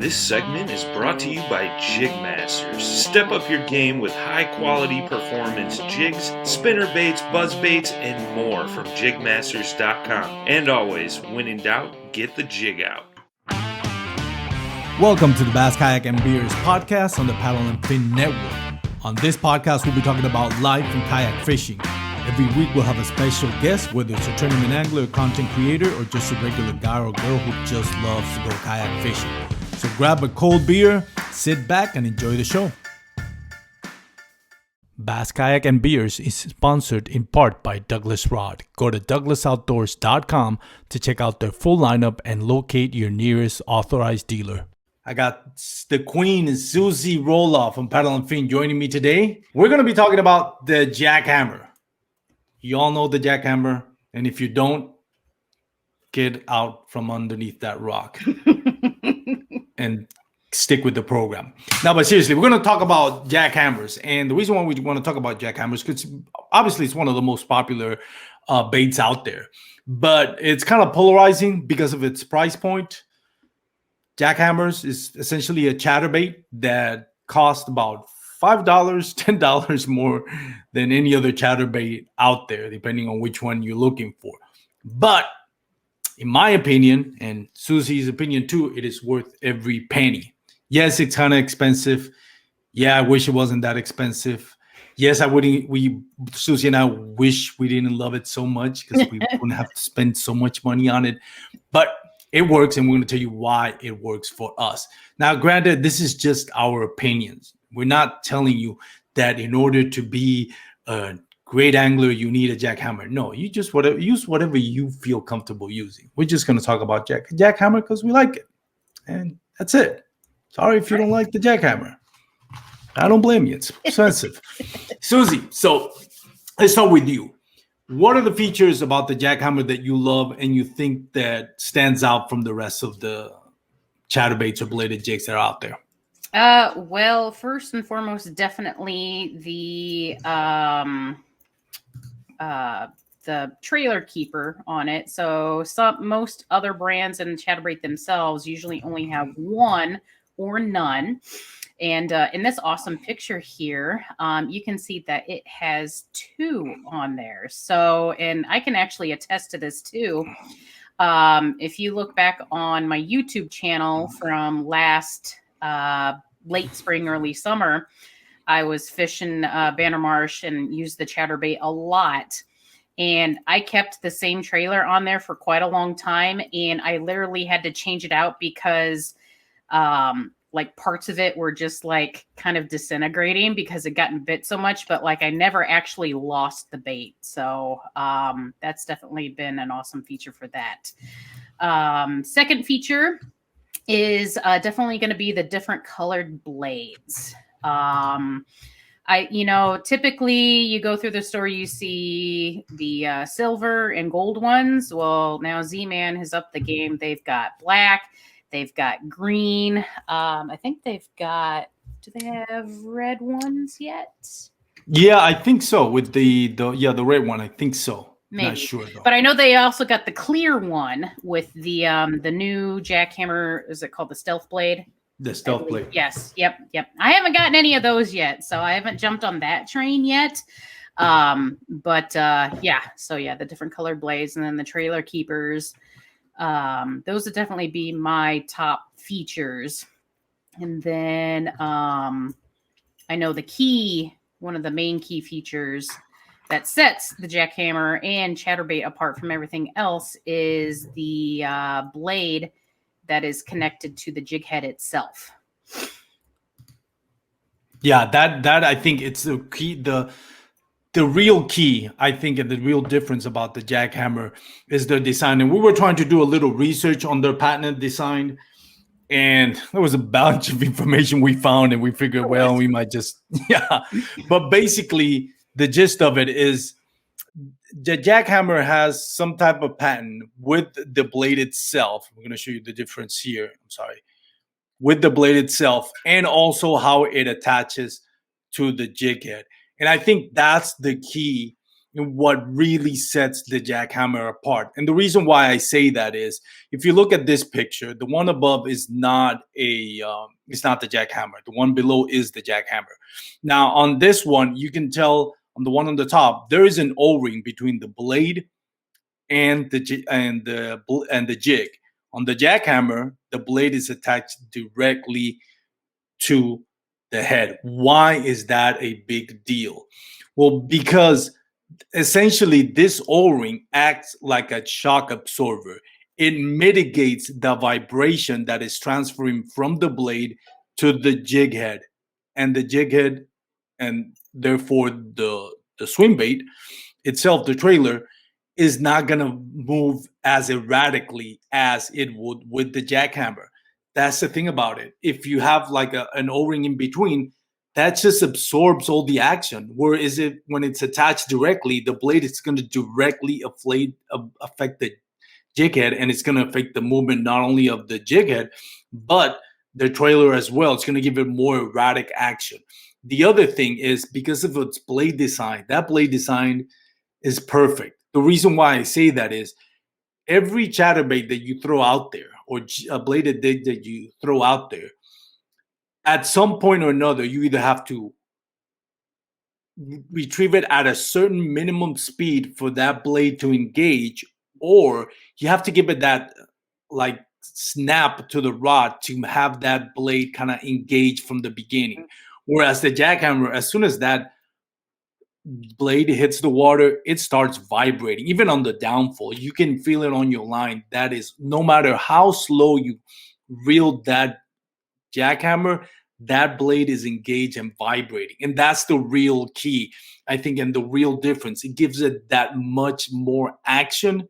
This segment is brought to you by Jig Masters. Step up your game with high-quality performance jigs, spinner baits, buzz baits, and more from jigmasters.com. And always, when in doubt, get the jig out. Welcome to the Bass, Kayak, and Beers podcast on the Paddle and Fin Network. On this podcast, we'll be talking about life and kayak fishing. Every week, we'll have a special guest, whether it's a tournament angler, a content creator, or just a regular guy or girl who just loves to go kayak fishing. So grab a cold beer, sit back, and enjoy the show. Bass, Kayak, and Beers is sponsored in part by Douglas Rod. Go to douglasoutdoors.com to check out their full lineup and locate your nearest authorized dealer. I got the queen, Susie Roloff from Paddle and Fin, joining me today. We're going to be talking about the Jackhammer. You all know the Jackhammer, and if you don't, get out from underneath that rock and stick with the program. Now, but seriously, we're going to talk about jackhammers. And the reason why we want to talk about jackhammers is because obviously it's one of the most popular baits out there. But it's kind of polarizing because of its price point. Jackhammers is essentially a chatterbait that costs about $5, $10 more than any other chatterbait out there, depending on which one you're looking for. But in my opinion, and Susie's opinion too, it is worth every penny. Yes, it's kind of expensive. Yeah, I wish it wasn't that expensive. Yes, Susie and I wish we didn't love it so much because we wouldn't have to spend so much money on it. But it works, and we're going to tell you why it works for us. Now, granted, this is just our opinions. We're not telling you that in order to be a great angler, you need a jackhammer. No, you just use whatever you feel comfortable using. We're just going to talk about jackhammer because we like it. And that's it. Sorry if you don't like the jackhammer. I don't blame you. It's expensive. Susie, so let's start with you. What are the features about the jackhammer that you love and you think that stands out from the rest of the chatterbaits or bladed jigs that are out there? Well, first and foremost, definitely the trailer keeper on it. So most other brands and chatterbait themselves usually only have one or none. And in this awesome picture here, you can see that it has two on there. So, and I can actually attest to this too. If you look back on my YouTube channel from last late spring, early summer, I was fishing Banner Marsh and used the chatterbait a lot. And I kept the same trailer on there for quite a long time. And I literally had to change it out because like parts of it were just like kind of disintegrating because it gotten bit so much, but like I never actually lost the bait. So that's definitely been an awesome feature for that. Second feature is definitely going to be the different colored blades. Typically you go through the store, you see the silver and gold ones. Well, now Zman has upped the game. They've got black. They've got green. I think do they have red ones yet? Yeah, I think so. With the red one, I think so. Maybe. Not sure though. But I know they also got the clear one with the new Jackhammer. Is it called the Stealth Blade? The Stealth Blade. Yes. Yep. I haven't gotten any of those yet, so I haven't jumped on that train yet. So the different colored blades and then the trailer keepers. Those would definitely be my top features. And then I know one of the main key features that sets the Jackhammer and chatterbait apart from everything else is the blade that is connected to the jig head itself. Yeah, that I think it's the key. The real key, I think, and the real difference about the Jackhammer is the design. And we were trying to do a little research on their patented design, and there was a bunch of information we found, and we figured, well, we might just, yeah. But basically, the gist of it is the Jackhammer has some type of patent with the blade itself. We're going to show you the difference here. I'm sorry. With the blade itself, and also how it attaches to the jig head. And I think that's the key what really sets the Jackhammer apart. And the reason why I say that is, if you look at this picture, the one above is not it's not the Jackhammer. The one below is the Jackhammer. Now on this one, you can tell on the one on the top, there is an O-ring between the blade and the jig. On the Jackhammer, the blade is attached directly to the head. Why is that a big deal? Well, because essentially this O-ring acts like a shock absorber. It mitigates the vibration that is transferring from the blade to the jig head, and the jig head, and therefore the swim bait itself, the trailer, is not going to move as erratically as it would with the Jackhammer. That's the thing about it. If you have like an O-ring in between, that just absorbs all the action. Whereas when it's attached directly, the blade is going to directly affect the jig head, and it's going to affect the movement not only of the jig head, but the trailer as well. It's going to give it more erratic action. The other thing is, because of its blade design, that blade design is perfect. The reason why I say that is, every chatterbait that you throw out there, or a bladed jig that you throw out there, at some point or another, you either have to retrieve it at a certain minimum speed for that blade to engage, or you have to give it that like snap to the rod to have that blade kind of engage from the beginning. Whereas the Jackhammer, as soon as that blade hits the water, it starts vibrating. Even on the downfall, you can feel it on your line. That is, no matter how slow you reel that Jackhammer, that blade is engaged and vibrating. And that's the real key, I think, and the real difference. It gives it that much more action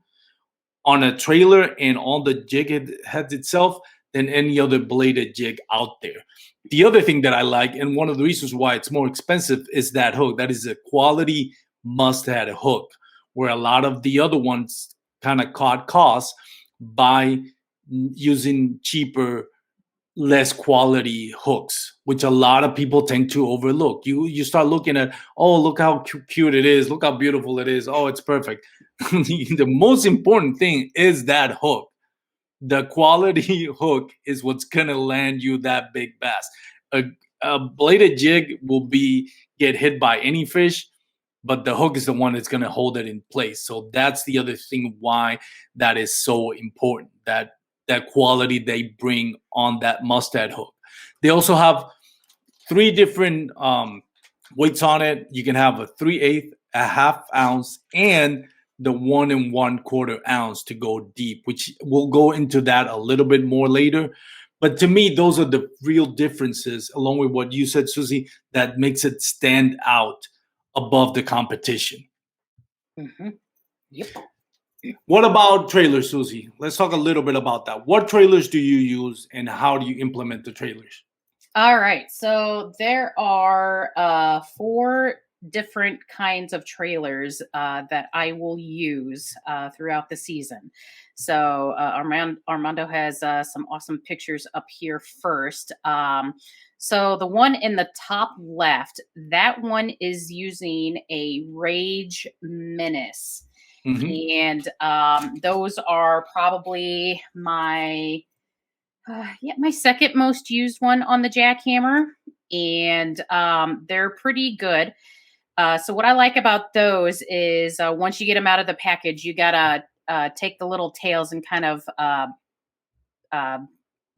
on a trailer and on the jig head itself than any other bladed jig out there. The other thing that I like, and one of the reasons why it's more expensive, is that hook. That is a quality must-have hook, where a lot of the other ones kind of cut costs by using cheaper, less quality hooks, which a lot of people tend to overlook. You start looking at, oh, look how cute it is, look how beautiful it is, oh, it's perfect. The most important thing is that hook. The quality hook is what's gonna land you that big bass. A bladed jig will get hit by any fish, but the hook is the one that's gonna hold it in place. So that's the other thing why that is so important. That quality they bring on that mustad hook. They also have 3 different weights on it. You can have a 3/8, a half ounce, and the 1 1/4 ounce to go deep, which we'll go into that a little bit more later. But to me, those are the real differences, along with what you said, Susie, that makes it stand out above the competition. Mm-hmm. Yep. What about trailers, Susie? Let's talk a little bit about that. What trailers do you use, and how do you implement the trailers? All right. So there are 4 different kinds of trailers that I will use throughout the season. So Armando has some awesome pictures up here first. So the one in the top left, that one is using a Rage Menace. Mm-hmm. And those are probably my second most used one on the Jackhammer, and they're pretty good. So what I like about those is once you get them out of the package, you gotta take the little tails and kind of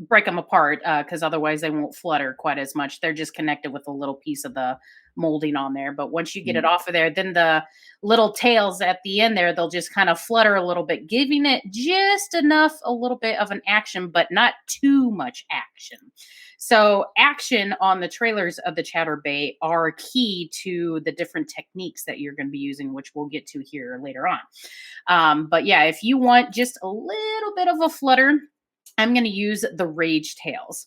break them apart because otherwise they won't flutter quite as much. They're just connected with a little piece of the molding on there. But once you get it off of there, then the little tails at the end there, they'll just kind of flutter a little bit, giving it just enough, a little bit of an action, but not too much action. So action on the trailers of the chatterbait are key to the different techniques that you're going to be using, which we'll get to here later on. But yeah, if you want just a little bit of a flutter, I'm going to use the Rage tails.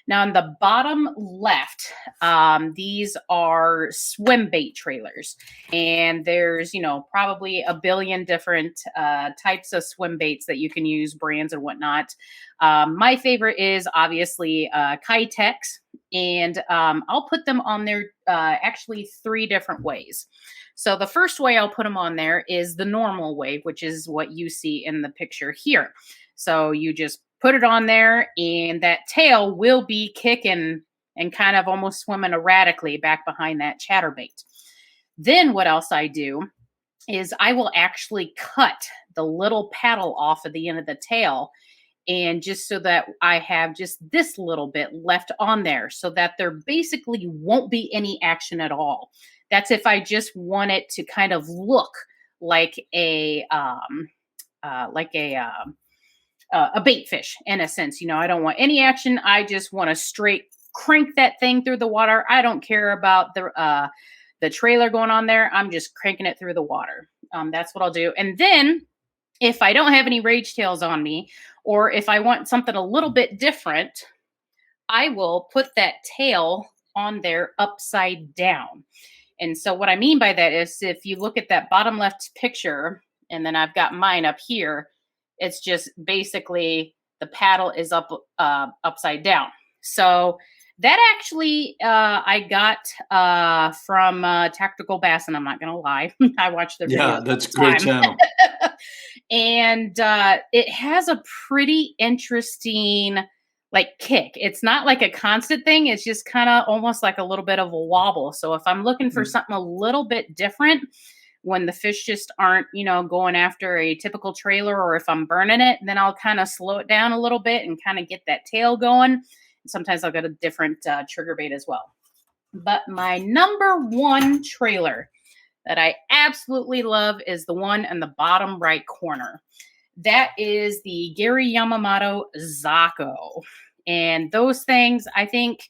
Now, on the bottom left, these are swim bait trailers. And there's, probably a billion different types of swim baits that you can use, brands and whatnot. My favorite is obviously Kayak. And I'll put them on there actually 3 different ways. So the first way I'll put them on there is the normal way, which is what you see in the picture here. So you just put it on there, and that tail will be kicking and kind of almost swimming erratically back behind that chatterbait. Then what else I do is I will actually cut the little paddle off of the end of the tail, and just so that I have just this little bit left on there, so that there basically won't be any action at all. That's if I just want it to kind of look like a bait fish in a sense. You know, I don't want any action. I just want to straight crank that thing through the water. I don't care about the trailer going on there. I'm just cranking it through the water. That's what I'll do. And then if I don't have any rage tails on me, or if I want something a little bit different, I will put that tail on there upside down. And so what I mean by that is, if you look at that bottom left picture, and then I've got mine up here, it's just basically the paddle is up upside down. So that actually I got from Tactical Bass, and I'm not going to lie. I watched their videos. Yeah, that's a great channel. And it has a pretty interesting kick. It's not like a constant thing. It's just kind of almost like a little bit of a wobble. So if I'm looking for something a little bit different, when the fish just aren't, going after a typical trailer, or if I'm burning it, then I'll kind of slow it down a little bit and kind of get that tail going. Sometimes I'll get a different trigger bait as well. But my number one trailer that I absolutely love is the one in the bottom right corner. That is the Gary Yamamoto Zako. And those things, I think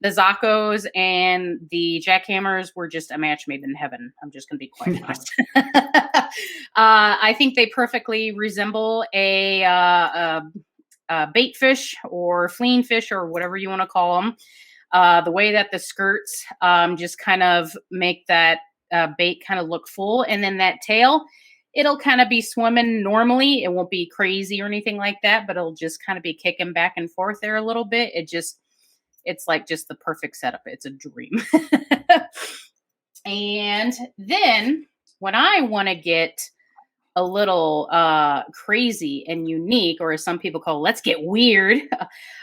the Zakos and the Jackhammers were just a match made in heaven. I'm just going to be quite honest. I think they perfectly resemble a bait fish or fleeing fish, or whatever you want to call them. The way that the skirts just kind of make that bait kind of look full, and then that tail, it'll kind of be swimming normally. It won't be crazy or anything like that, but it'll just kind of be kicking back and forth there a little bit. It's like just the perfect setup. It's a dream. And then when I want to get a little crazy and unique, or as some people call, let's get weird. If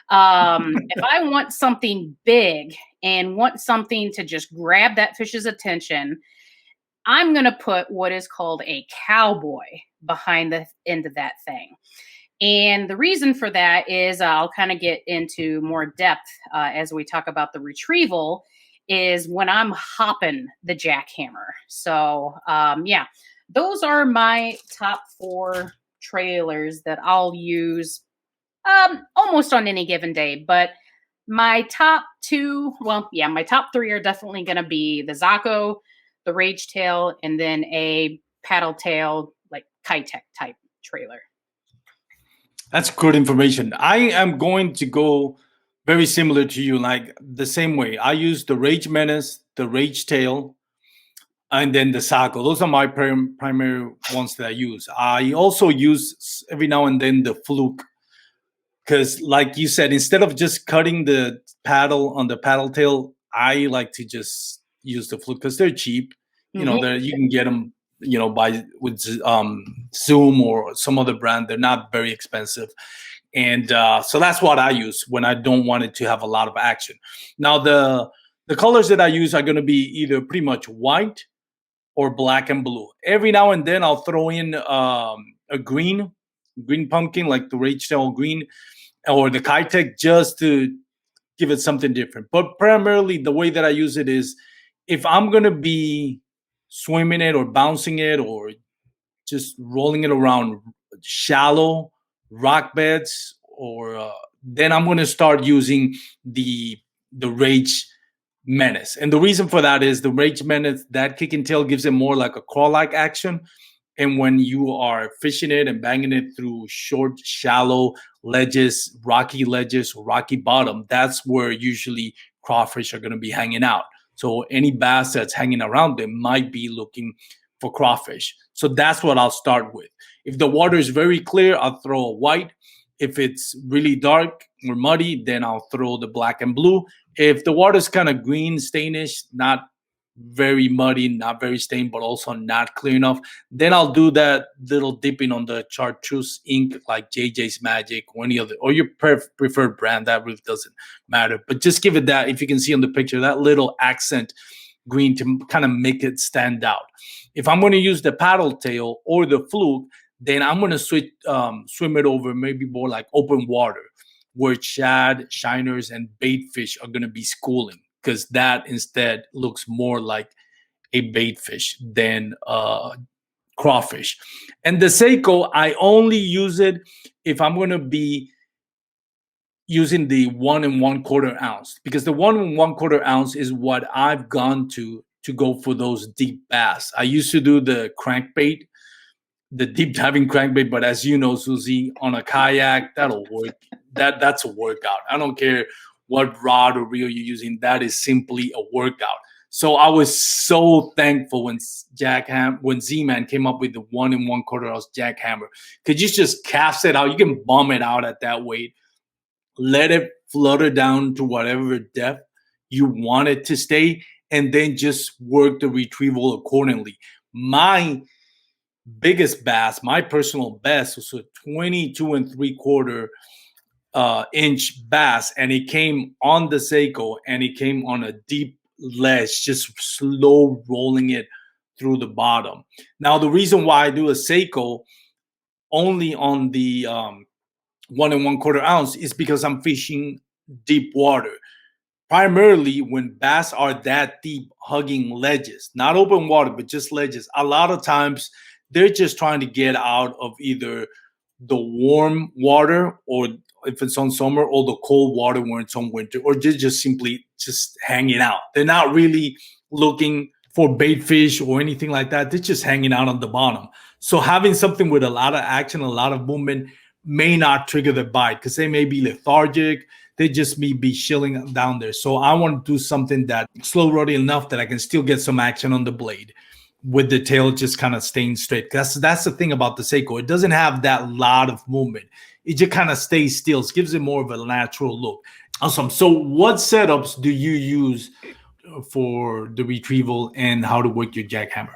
I want something big and want something to just grab that fish's attention, I'm going to put what is called a cowboy behind the end of that thing. And the reason for that is I'll kind of get into more depth as we talk about the retrieval, is when I'm hopping the jackhammer. So those are my top 4 trailers that I'll use almost on any given day. But my top 2, my top 3 are definitely going to be the Zako, the Rage Tail, and then a paddle tail, like Kayak type trailer. That's good information. I am going to go very similar to you, like the same way. I use the Rage Menace, the Rage Tail, and then the Zako. Those are my primary ones that I use. I also use every now and then the Fluke, because like you said, instead of just cutting the paddle on the paddle tail, I like to just use the Fluke because they're cheap. You can get them, with Zoom or some other brand. They're not very expensive. And so that's what I use when I don't want it to have a lot of action. Now, the colors that I use are going to be either pretty much white or black and blue. Every now and then I'll throw in a green pumpkin, like the Rage Tail green or the Kayak, just to give it something different. But primarily the way that I use it is, if I'm going to be swimming it or bouncing it or just rolling it around shallow rock beds, or then I'm going to start using the Rage Menace. And the reason for that is the Rage Menace, that kick and tail gives it more like a crawl-like action. And when you are fishing it and banging it through short, shallow ledges, rocky bottom, that's where usually crawfish are going to be hanging out. So any bass that's hanging around them might be looking for crawfish. So that's what I'll start with. If the water is very clear, I'll throw a white. If it's really dark or muddy, then I'll throw the black and blue. If the water's kind of green, stainish, not very muddy, not very stained, but also not clear enough, then I'll do that little dipping on the chartreuse ink like JJ's Magic or any other, or your preferred brand. That really doesn't matter. But just give it that, if you can see on the picture, that little accent green to kind of make it stand out. If I'm going to use the paddle tail or the fluke, then I'm going to swim it over maybe more like open water where shad, shiners, and bait fish are going to be schooling, because that instead looks more like a bait fish than crawfish. And the Seiko, I only use it if I'm going to be using the 1 1/4 ounce, because the 1 1/4 ounce is what I've gone to go for those deep bass. I used to do the crankbait, the deep diving crankbait, but as you know, Susie, on a kayak, that'll work. That's a workout. I don't care what rod or reel you're using. That is simply a workout. So I was so thankful when Zman came up with the 1 1/4 ounce jackhammer, because you just cast it out. You can bomb it out at that weight, let it flutter down to whatever depth you want it to stay, and then just work the retrieval accordingly. My biggest bass, my personal best, was a 22 3/4 inch bass, and it came on the Seiko, and it came on a deep ledge, just slow rolling it through the bottom. Now, the reason why I do a Seiko only on the 1 1/4 ounce is because I'm fishing deep water. Primarily when bass are that deep, hugging ledges, not open water, but just ledges, a lot of times they're just trying to get out of either the warm water, or if it's on summer, or the cold water when it's on winter, or just simply just hanging out. They're not really looking for bait fish or anything like that. They're just hanging out on the bottom. So having something with a lot of action, a lot of movement may not trigger the bite, because they may be lethargic. They just may be chilling down there. So I want to do something that slow rolling enough that I can still get some action on the blade with the tail just kind of staying straight. That's the thing about the Seiko. It doesn't have that lot of movement. It just kind of stays still. It gives it more of a natural look. Awesome. So what setups do you use for the retrieval, and how to work your jackhammer?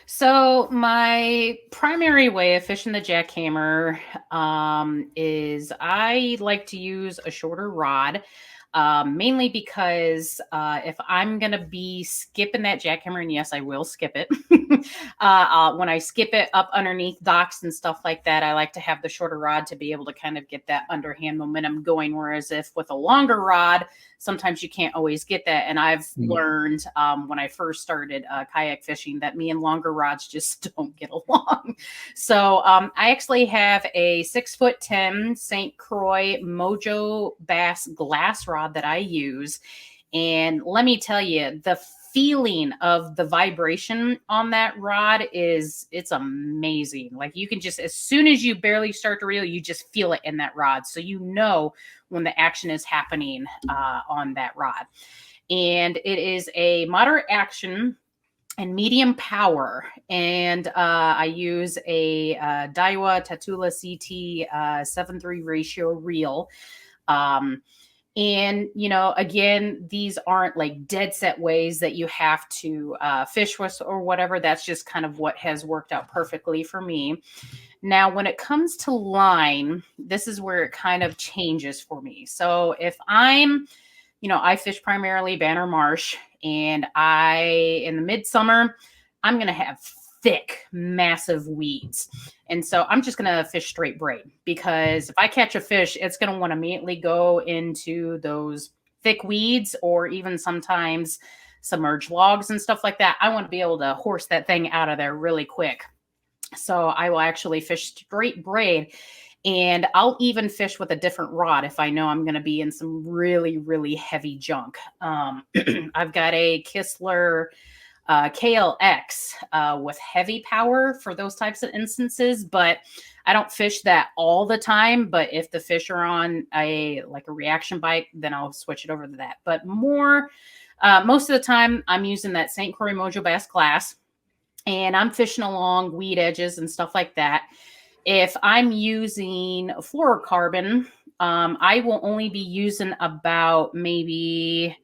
So my primary way of fishing the jackhammer is I like to use a shorter rod, mainly because if I'm going to be skipping that jackhammer, and yes, I will skip it. When I skip it up underneath docks and stuff like that, I like to have the shorter rod to be able to kind of get that underhand momentum going. Whereas if with a longer rod, sometimes you can't always get that. And I've learned when I first started kayak fishing that me and longer rods just don't get along. So I actually have a 6'10" St. Croix Mojo Bass glass rod that I use. And let me tell you, the feeling of the vibration on that rod it's amazing. Like, you can just, as soon as you barely start to reel, you just feel it in that rod. So you know when the action is happening on that rod. And it is a moderate action and medium power. And I use a Daiwa Tatula CT 7:3 ratio reel. And, you know, again, these aren't like dead set ways that you have to fish with or whatever. That's just kind of what has worked out perfectly for me. Now, when it comes to line, this is where it kind of changes for me. So if I'm, you know, I fish primarily Banner Marsh, and in the midsummer, I'm going to have thick, massive weeds. And so I'm just going to fish straight braid, because if I catch a fish, it's going to want to immediately go into those thick weeds, or even sometimes submerged logs and stuff like that. I want to be able to horse that thing out of there really quick. So I will actually fish straight braid, and I'll even fish with a different rod if I know I'm going to be in some really, really heavy junk. I've got a Kistler KLX with heavy power for those types of instances, but I don't fish that all the time. But if the fish are on a reaction bite, then I'll switch it over to that. But most of the time, I'm using that St. Croix Mojo Bass glass, and I'm fishing along weed edges and stuff like that. If I'm using fluorocarbon, I will only be using about maybe,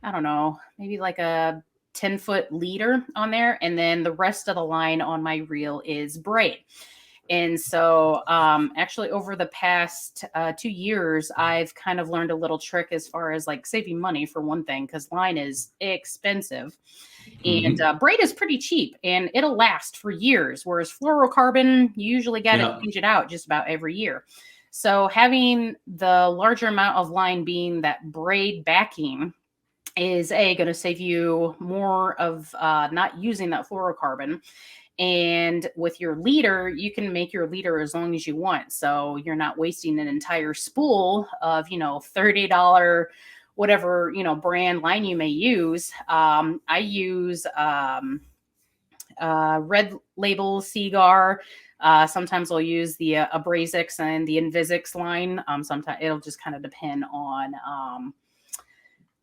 I don't know, maybe like a 10-foot leader on there. And then the rest of the line on my reel is braid. And so, actually, over the past 2 years, I've kind of learned a little trick as far as like saving money for one thing, because line is expensive. And braid is pretty cheap and it'll last for years. Whereas fluorocarbon, you usually got to change it out just about every year. So having the larger amount of line being that braid backing is going to save you more of not using that fluorocarbon. And with your leader, you can make your leader as long as you want. So you're not wasting an entire spool of, $30 whatever, brand line you may use. I use Red Label Seagar. Sometimes I'll use the Abrasics and the Invisix line. Sometimes it'll just kind of depend on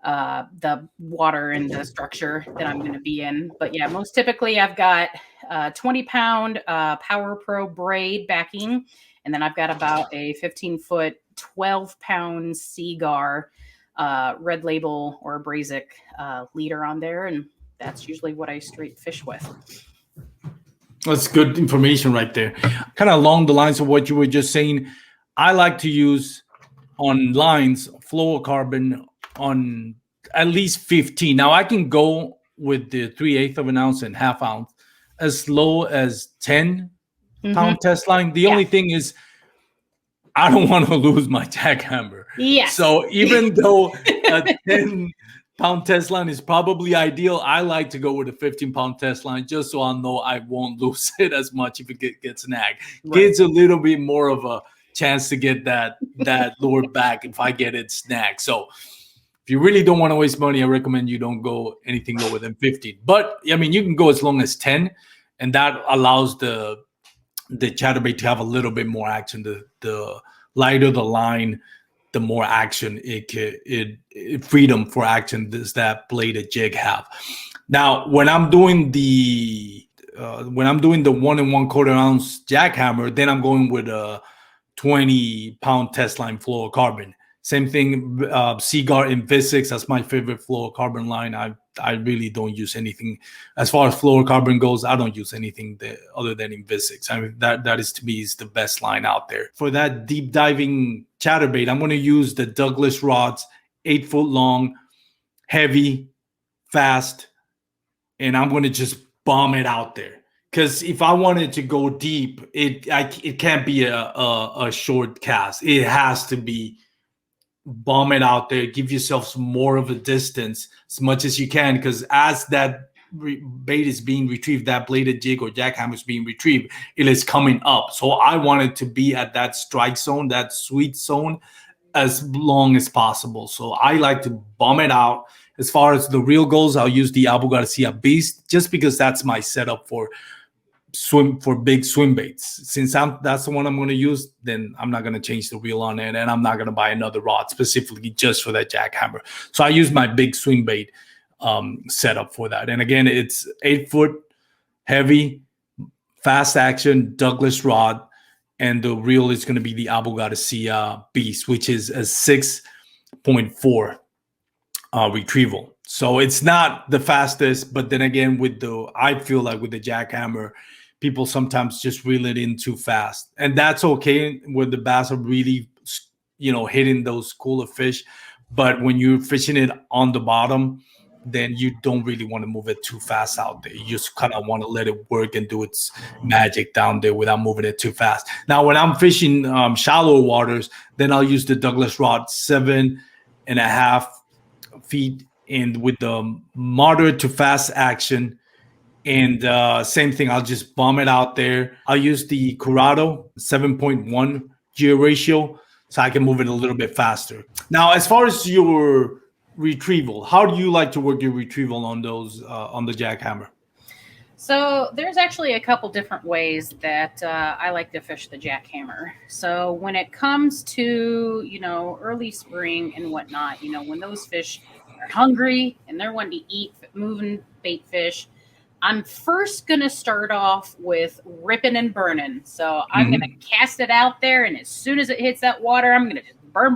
the water and the structure that I'm going to be in. But yeah, most typically I've got 20-pound Power Pro braid backing. And then I've got about a 15-foot, 12-pound Seagar Red Label or Abrasic leader on there. And that's usually what I straight fish with. That's good information right there. Kind of along the lines of what you were just saying, I like to use on lines fluorocarbon on at least 15. Now I can go with the 3/8 of an ounce and half ounce as low as 10-pound test line. The only thing is I don't want to lose my jackhammer. Yes. So even though a 10-pound test line is probably ideal, I like to go with a 15-pound test line just so I'll know I won't lose it as much if it gets snagged. Right. Gives a little bit more of a chance to get that lure back if I get it snagged. So if you really don't want to waste money, I recommend you don't go anything lower than 15. But I mean, you can go as long as 10, and that allows the chatterbait to have a little bit more action. The lighter the line, the more action it freedom for action does that bladed jig have. Now, when I'm doing the 1 1/4 ounce jackhammer, then I'm going with a 20-pound test line fluorocarbon. Same thing, Seagar Invisix. That's my favorite fluorocarbon line. I really don't use anything as far as fluorocarbon goes. I don't use anything other than Invisix. I mean, that is to me is the best line out there. For that deep diving chatterbait, I'm going to use the Douglas rods, 8 foot long, heavy, fast, and I'm going to just bomb it out there. Because if I wanted to go deep, it can't be a short cast. It has to be bomb it out there. Give yourself some more of a distance as much as you can. Because as that bait is being retrieved, that bladed jig or jackhammer is being retrieved, it is coming up. So I wanted to be at that strike zone, that sweet zone, as long as possible. So I like to bomb it out. As far as the reel goes, I'll use the Abu Garcia Beast just because that's my setup for big swim baits. Since that's the one I'm going to use, then I'm not going to change the reel on it, and I'm not going to buy another rod specifically just for that jackhammer. So I use my big swim bait setup for that. And again, it's 8 foot, heavy, fast action Douglas rod, and the reel is going to be the Abu Garcia Beast, which is a 6.4 retrieval. So it's not the fastest, but then again, I feel like with the jackhammer, people sometimes just reel it in too fast, and that's okay when the bass are really, hitting those cooler fish. But when you're fishing it on the bottom, then you don't really want to move it too fast out there. You just kind of want to let it work and do its magic down there without moving it too fast. Now, when I'm fishing shallow waters, then I'll use the Douglas rod 7.5 feet, and with the moderate to fast action. And same thing, I'll just bomb it out there. I'll use the Curado 7.1 gear ratio so I can move it a little bit faster. Now, as far as your retrieval, how do you like to work your retrieval on those on the jackhammer? So there's actually a couple different ways that I like to fish the jackhammer. So when it comes to, early spring and whatnot, when those fish are hungry and they're wanting to eat moving bait fish, I'm first going to start off with ripping and burning. So I'm going to cast it out there, and as soon as it hits that water, I'm going to just burn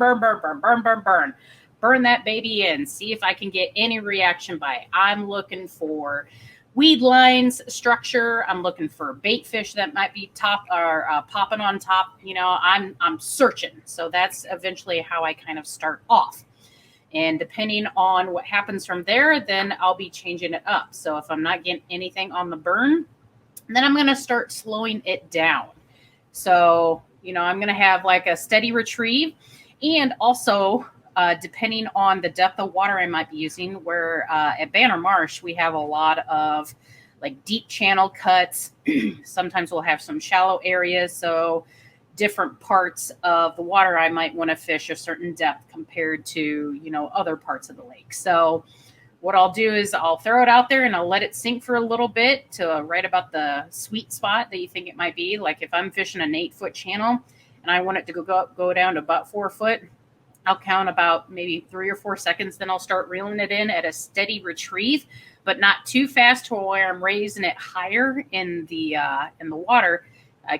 that baby in, see if I can get any reaction by it. I'm looking for weed lines structure. I'm looking for bait fish that might be top or popping on top. I'm searching. So that's eventually how I kind of start off. And depending on what happens from there, then I'll be changing it up. So if I'm not getting anything on the burn, then I'm going to start slowing it down. So, I'm going to have like a steady retrieve. And also, depending on the depth of water I might be using, where at Banner Marsh, we have a lot of like deep channel cuts. Sometimes we'll have some shallow areas. So different parts of the water I might want to fish a certain depth compared to, other parts of the lake. So what I'll do is I'll throw it out there and I'll let it sink for a little bit to right about the sweet spot that you think it might be. Like if I'm fishing an 8-foot channel and I want it to go down to about 4 foot, I'll count about maybe 3 or 4 seconds. Then I'll start reeling it in at a steady retrieve, but not too fast to where I'm raising it higher in the water.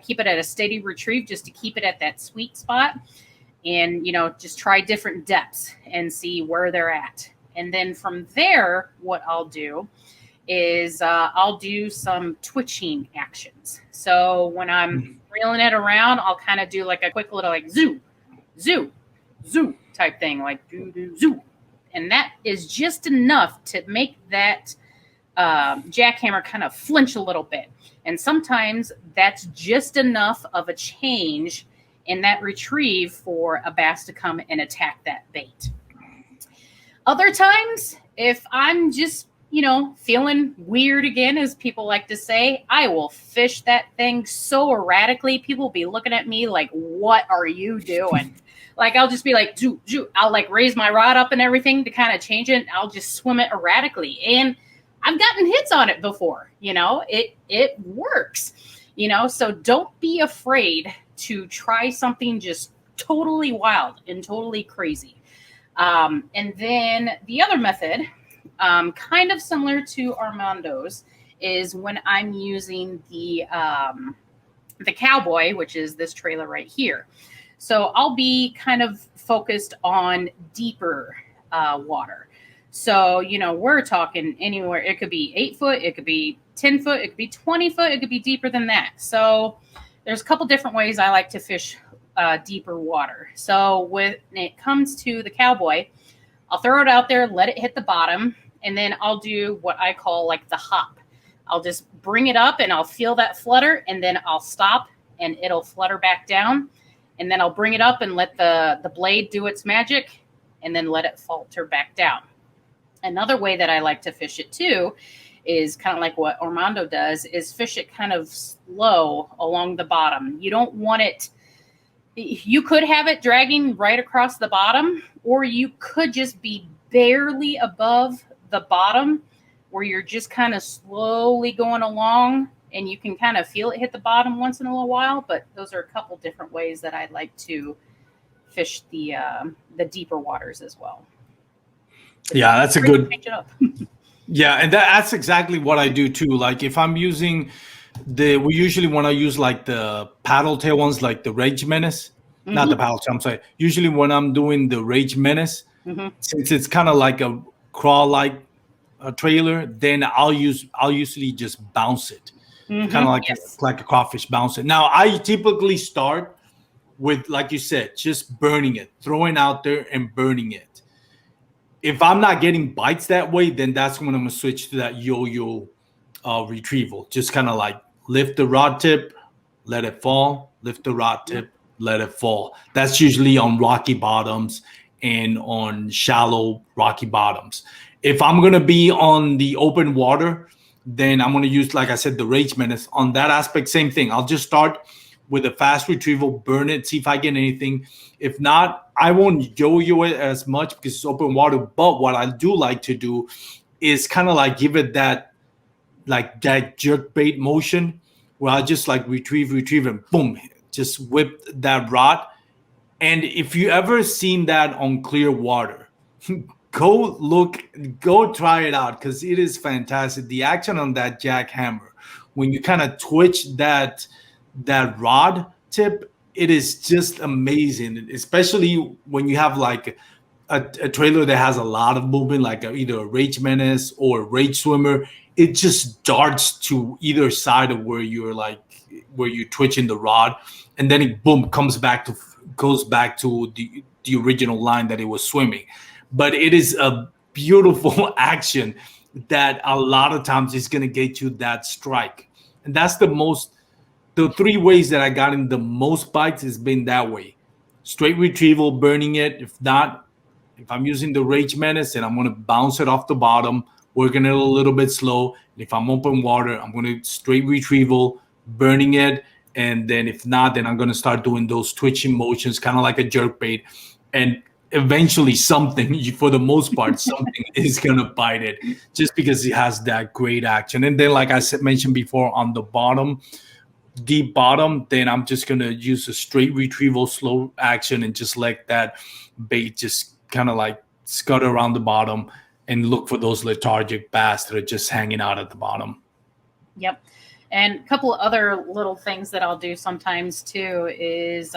Keep it at a steady retrieve just to keep it at that sweet spot, and just try different depths and see where they're at. And then from there, what I'll do is I'll do some twitching actions. So when I'm reeling it around, I'll kind of do like a quick little like zoo, zoo, zoo type thing, like zoo, zoo, zoo. And that is just enough to make that jackhammer kind of flinch a little bit. And sometimes that's just enough of a change in that retrieve for a bass to come and attack that bait. Other times, if I'm just, feeling weird again, as people like to say, I will fish that thing so erratically. People will be looking at me like, what are you doing? Like, I'll just be like, zoo, zoo. I'll like raise my rod up and everything to kind of change it. I'll just swim it erratically. And I've gotten hits on it before, it works, so don't be afraid to try something just totally wild and totally crazy. And then the other method, kind of similar to Armando's, is when I'm using the Cowboy, which is this trailer right here. So I'll be kind of focused on deeper water. So, we're talking anywhere. It could be 8 foot, it could be 10 foot, it could be 20 foot, it could be deeper than that. So there's a couple different ways I like to fish deeper water. So when it comes to the Cowboy, I'll throw it out there, let it hit the bottom, and then I'll do what I call like the hop. I'll just bring it up and I'll feel that flutter, and then I'll stop and it'll flutter back down. And then I'll bring it up and let the blade do its magic, and then let it falter back down. Another way that I like to fish it too is kind of like what Armando does, is fish it kind of slow along the bottom. You don't want it, you could have it dragging right across the bottom, or you could just be barely above the bottom where you're just kind of slowly going along and you can kind of feel it hit the bottom once in a little while. But those are a couple different ways that I like to fish the deeper waters as well. Yeah, that's a good. Yeah, and that's exactly what I do too. Like if I'm using we usually want to use like the paddle tail ones, like the Rage Menace, not the paddle tail. I'm sorry. Usually when I'm doing the Rage Menace, since it's kind of like a crawl-like trailer, then I'll usually just bounce it, kind of like a crawfish, bounce it. Now I typically start with, like you said, just burning it, throwing out there and burning it. If I'm not getting bites that way, then that's when I'm gonna switch to that yo-yo retrieval. Just kind of like lift the rod tip, let it fall, lift the rod tip, let it fall. That's usually on rocky bottoms and on shallow rocky bottoms. If I'm gonna be on the open water, then I'm gonna use, like I said, the Rage Menace. On that aspect, same thing. I'll just start with a fast retrieval, burn it, see if I get anything. If not, I won't yo-yo it as much because it's open water. But what I do like to do is kind of like give it that jerk bait motion where I just like retrieve and boom, just whip that rod. And if you ever seen that on clear water, go try it out because it is fantastic. The action on that jackhammer, when you kind of twitch that rod tip, it is just amazing. Especially when you have like a trailer that has a lot of movement, like either a Rage Menace or a Rage Swimmer. It just darts to either side of where you're twitching the rod, and then it boom goes back to the original line that it was swimming. But it is a beautiful action that a lot of times is going to get you that strike, and that's the three ways that I got in the most bites has been that way: straight retrieval, burning it. If not, if I'm using the Rage Menace, then I'm going to bounce it off the bottom, working it a little bit slow. And if I'm open water, I'm going to straight retrieval, burning it. And then if not, then I'm going to start doing those twitching motions, kind of like a jerk bait. And eventually something, for the most part, something is going to bite it just because it has that great action. And then, like I mentioned before, on the bottom, deep bottom, then I'm just going to use a straight retrieval slow action and just let that bait just kind of like scud around the bottom and look for those lethargic bass that are just hanging out at the bottom. Yep. And a couple of other little things that I'll do sometimes too is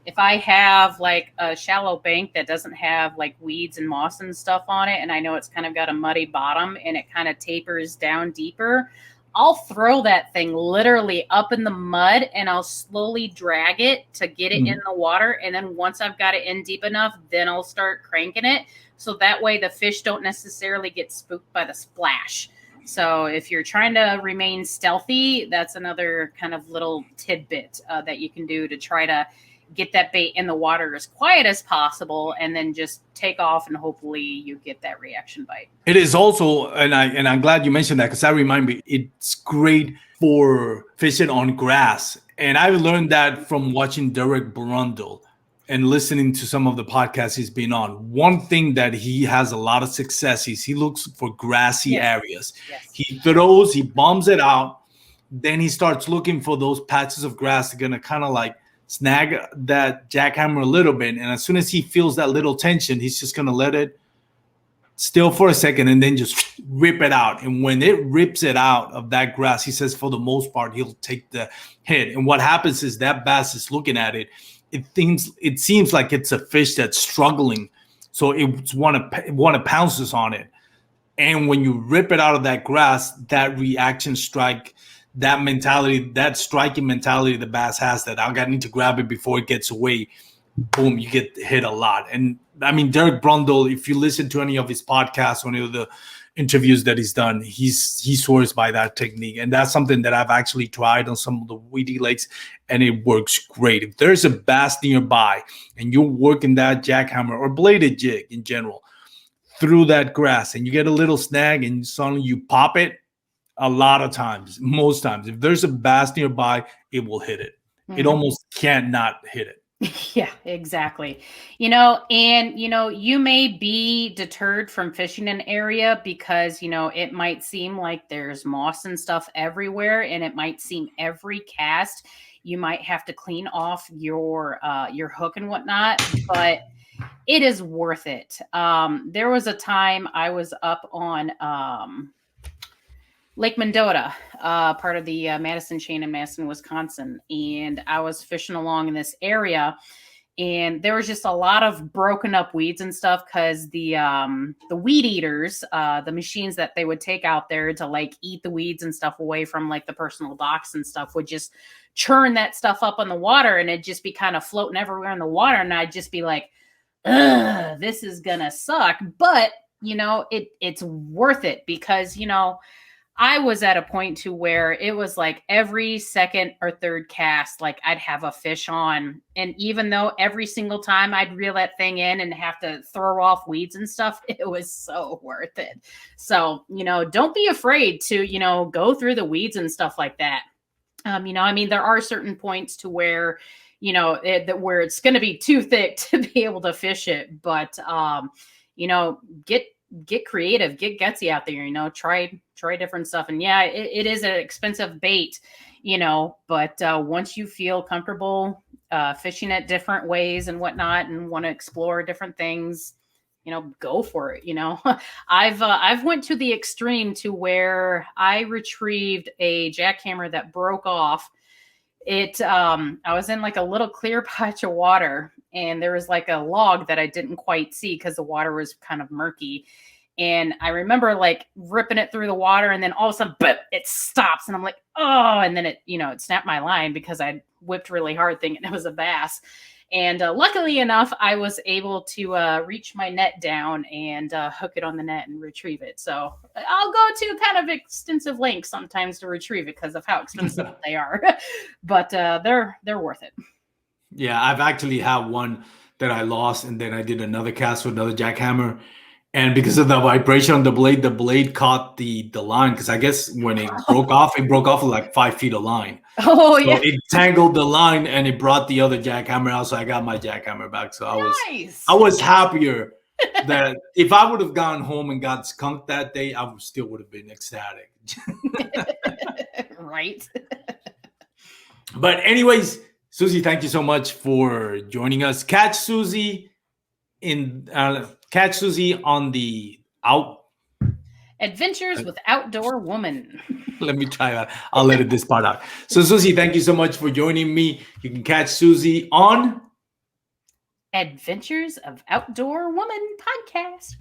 if I have like a shallow bank that doesn't have like weeds and moss and stuff on it, and I know it's kind of got a muddy bottom and it kind of tapers down deeper, I'll throw that thing literally up in the mud and I'll slowly drag it to get it in the water. And then once I've got it in deep enough, then I'll start cranking it. So that way the fish don't necessarily get spooked by the splash. So if you're trying to remain stealthy, that's another kind of little tidbit that you can do to try to get that bait in the water as quiet as possible, and then just take off, and hopefully you get that reaction bite. It is also, and I'm glad you mentioned that, because that reminds me, it's great for fishing on grass. And I learned that from watching Derek Brundle and listening to some of the podcasts he's been on. One thing that he has a lot of success is he looks for grassy areas. Yes. He bombs it out, then he starts looking for those patches of grass that are going to kind of like snag that jackhammer a little bit. And as soon as he feels that little tension, he's just going to let it still for a second and then just rip it out. And when it rips it out of that grass, he says for the most part, he'll take the hit. And what happens is that bass is looking at it. It seems like it's a fish that's struggling. So it want to pounces on it. And when you rip it out of that grass, that reaction strike, that mentality, that striking mentality the bass has, that I need to grab it before it gets away, boom, you get hit a lot. And I mean, Derek Brundle, if you listen to any of his podcasts or any of the interviews that he's done, he swears by that technique. And that's something that I've actually tried on some of the weedy lakes, and it works great. If there's a bass nearby and you're working that jackhammer or bladed jig in general through that grass and you get a little snag and suddenly you pop it, most times, if there's a bass nearby, it will hit it. It almost can't not hit it. Yeah, exactly. You may be deterred from fishing an area because, it might seem like there's moss and stuff everywhere, and it might seem every cast you might have to clean off your hook and whatnot, but it is worth it. There was a time I was up on Lake Mendota, part of the Madison chain in Madison, Wisconsin. And I was fishing along in this area, and there was just a lot of broken up weeds and stuff because the weed eaters, the machines that they would take out there to like eat the weeds and stuff away from like the personal docks and stuff, would just churn that stuff up on the water, and it'd just be kind of floating everywhere in the water. And I'd just be like, ugh, this is gonna suck. But, it's worth it because, I was at a point to where it was like every second or third cast, like I'd have a fish on. And even though every single time I'd reel that thing in and have to throw off weeds and stuff, it was so worth it. So, don't be afraid to, go through the weeds and stuff like that. There are certain points to where, where it's going to be too thick to be able to fish it. But, get creative, get gutsy out there, try different stuff. And yeah, it is an expensive bait, but once you feel comfortable fishing it different ways and whatnot, and want to explore different things, go for it. I've went to the extreme to where I retrieved a jackhammer that broke off. I was in like a little clear patch of water, and there was like a log that I didn't quite see because the water was kind of murky. And I remember like ripping it through the water, and then all of a sudden, it stops, and I'm like, oh, and then it snapped my line because I whipped really hard thinking it was a bass. And luckily enough, I was able to reach my net down and hook it on the net and retrieve it. So I'll go to kind of extensive lengths sometimes to retrieve it because of how expensive they are. But they're worth it. Yeah, I've actually had one that I lost, and then I did another cast with another jackhammer. And because of the vibration on the blade caught the line. Because I guess when it broke off with like 5 feet of line. Oh, so yeah. It tangled the line, and it brought the other jackhammer out. So I got my jackhammer back. So I was happier that if I would have gone home and got skunked that day, I still would have been ecstatic. Right. But anyways, Susie, thank you so much for joining us. Catch Susie on the Adventures with Outdoor Woman. Let me try that. I'll edit this part out. So, Susie, thank you so much for joining me. You can catch Susie on Adventures of Outdoor Woman podcast.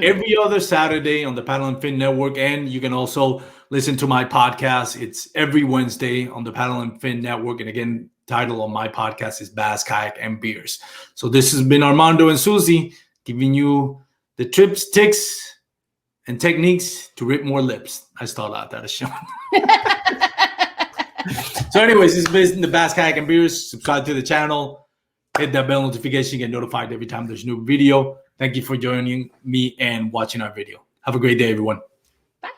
every other Saturday on the Paddle and Fin Network. And you can also listen to my podcast. It's every Wednesday on the Paddle and Fin Network. And again, title of my podcast is Bass, Kayak, and Beers. So this has been Armando and Susie giving you the tips, tricks, and techniques to rip more lips. I stole out that show. So anyways, this has been the Bass, Kayak, and Beers. Subscribe to the channel. Hit that bell notification. Get notified every time there's a new video. Thank you for joining me and watching our video. Have a great day, everyone. Bye.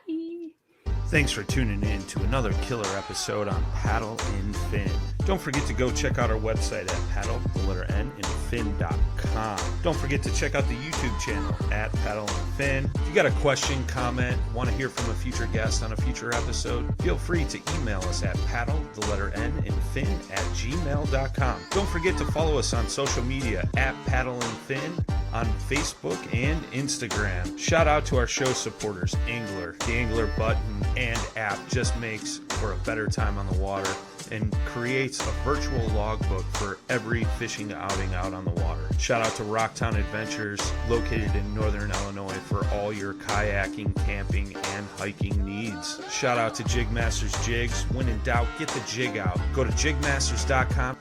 Thanks for tuning in to another killer episode on Paddle and Fin. Don't forget to go check out our website at paddle_and_fin.com. Don't forget to check out the YouTube channel at Paddle and Fin. If you got a question, comment, want to hear from a future guest on a future episode, feel free to email us at paddle_and_fin@gmail.com. Don't forget to follow us on social media at Paddle and Fin on Facebook and Instagram. Shout out to our show supporters, Angler. The Angler button and app just makes for a better time on the water and creates a virtual logbook for every fishing outing out on the water. Shout out to Rocktown Adventures, located in Northern Illinois, for all your kayaking, camping, and hiking needs. Shout out to Jigmasters Jigs. When in doubt, get the jig out. Go to jigmasters.com